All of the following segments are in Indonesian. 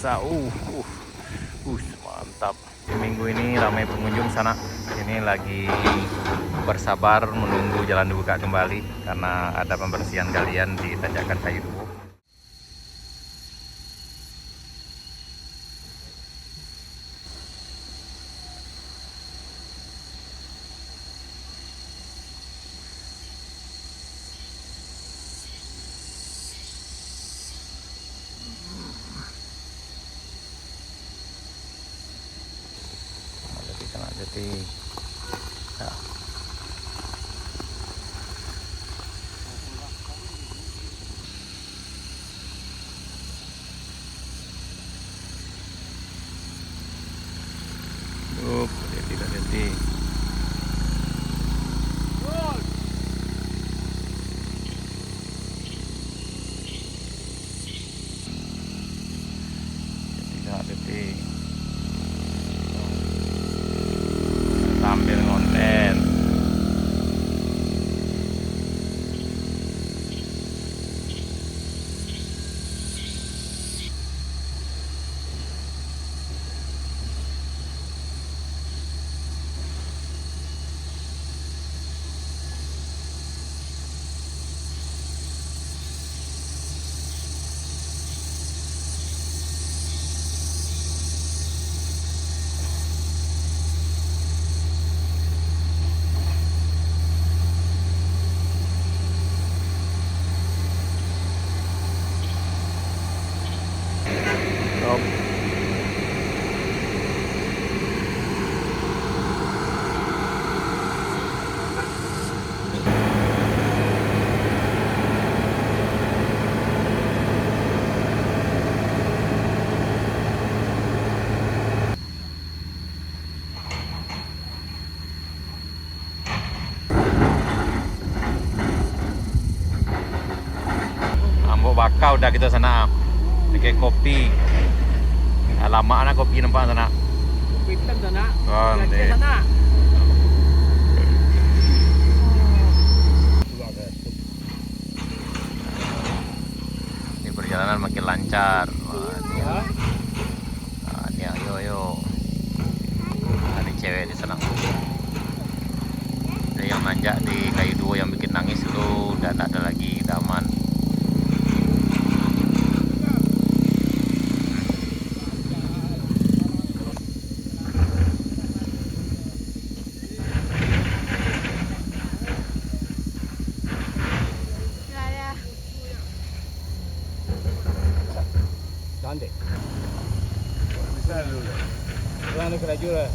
biasa. Mantap. Di minggu ini ramai pengunjung sana. Ini lagi bersabar menunggu jalan dibuka kembali karena ada pembersihan galian di tanjakan Kayu Duo. Jadi ya. Jadi sambil ngonten. Bakau udah kita sana pakai kopi. Lama anak kopi nampak sana. Kopi hitam sana. Oh, di sana. Ini perjalanan makin lancar. Ya. Ini ayo. Ada cewek di sana. Ada yang nanjak di Kayu Duo yang bikin nangis itu udah tak ada lagi, udah aman. Cantik. Besar dulu. Jangan keraju lah.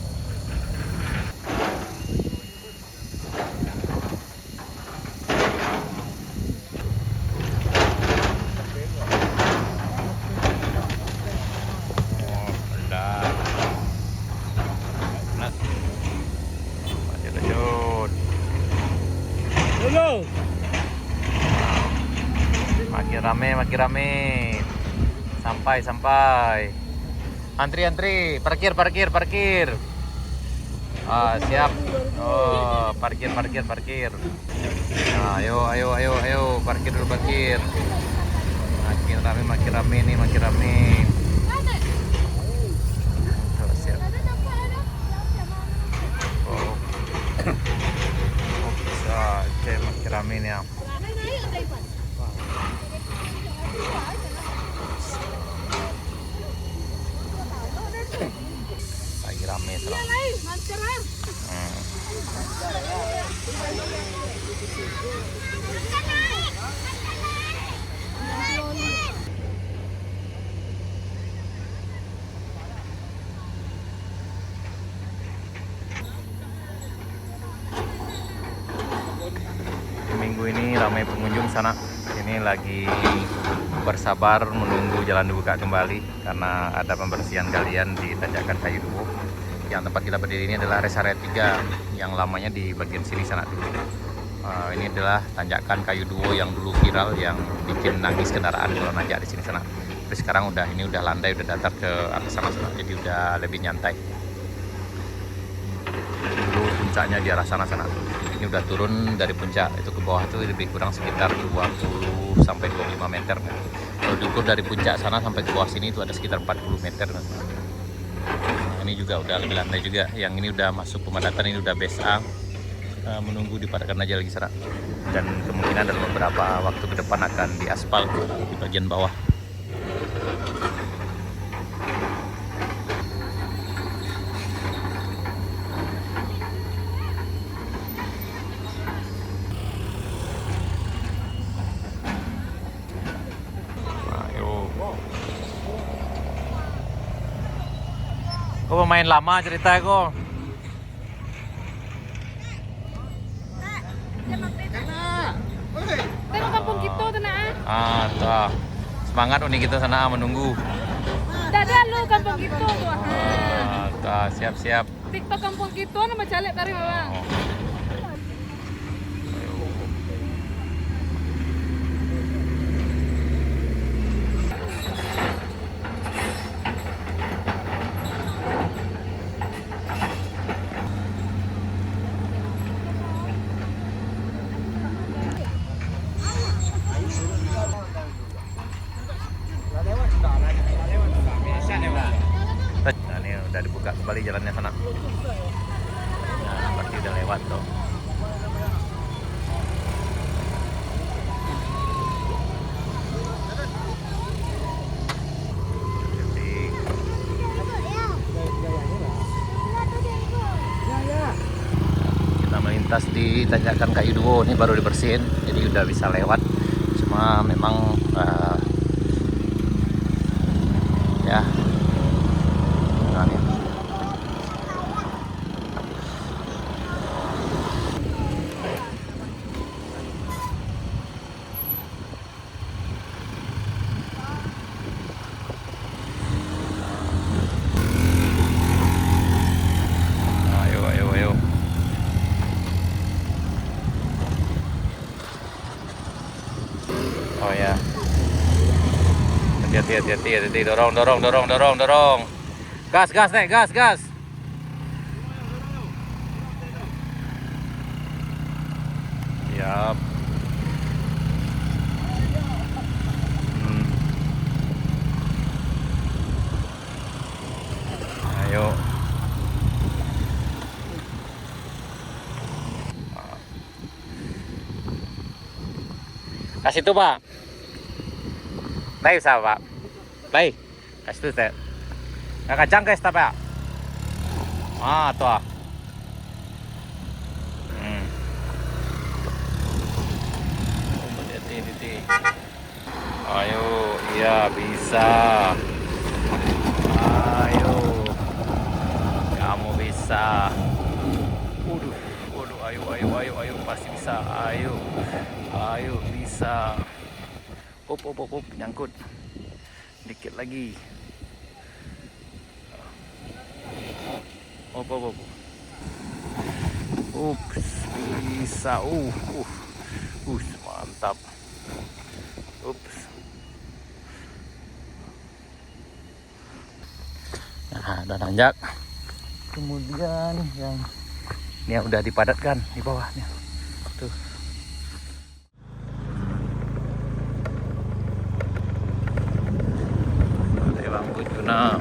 Makin rame. Sampai. Antri. Parkir. Siap. Oh, parkir. Nah, ayo, parkir dulu. Makin rame nih. Oh, siap. Oh. Bisa, makin rame nih ya. Lagi rame sekarang. Minggu ini ramai pengunjung sana. Ini lagi bersabar menunggu jalan dibuka kembali karena ada pembersihan galian di tanjakan Kayu Duo. Yang tempat kita berdiri ini adalah rest area 3 yang lamanya di bagian sini sana dulu. Ini adalah tanjakan Kayu Duo yang dulu viral, yang bikin nangis kendaraan kalau nanjak di sini sana. Tapi sekarang udah landai, udah datar ke atas sana, jadi udah lebih nyantai. Dulu puncaknya di arah sana. Ini udah turun dari puncak itu ke bawah tuh lebih kurang sekitar 20 sampai 25 meter. Kalau diukur dari puncak sana sampai ke bawah sini itu ada sekitar 40 meter. Nah, ini juga udah lebih landai juga. Yang ini udah masuk pemadatan, ini udah base A. Menunggu dipadatkan aja lagi sana. Dan kemungkinan dalam beberapa waktu ke depan akan diaspal di bagian bawah. Kau pemain lama cerita kok. Tengok kampung kita tu nak. Tuh. Semangat unik kita sana menunggu. Dah ada lu kampung kita tu. Tuh, siap-siap. TikTok kampung kita nama calek tari bawang. Nah, ini udah dibuka kembali jalannya sana. Nah, pasti udah lewat tuh. Jadi, kita melintas di tanjakan Kayu Duo, ini baru dibersihin, jadi udah bisa lewat. Cuma memang ya. Nah, ini. Ayo. Oh ya. Hati-hati, dorong. Gas, Nek, gas. Siap. Ayo. Kasih itu, Pak. Baik, usah, Pak. Baik. Kasih itu, Teh. Kacang guys, Pak. Tuh. Hati-hati. Ayo, iya bisa. Ayo. Kamu bisa. Waduh, ayo, pasti bisa. Ayo, bisa. Up, nyangkut. Dikit lagi. Up. Ups, bisa. Mantap. Ups. Nah, udah nanjak. Kemudian yang ini yang udah dipadatkan di bawahnya. Tuh. Bangku tuna.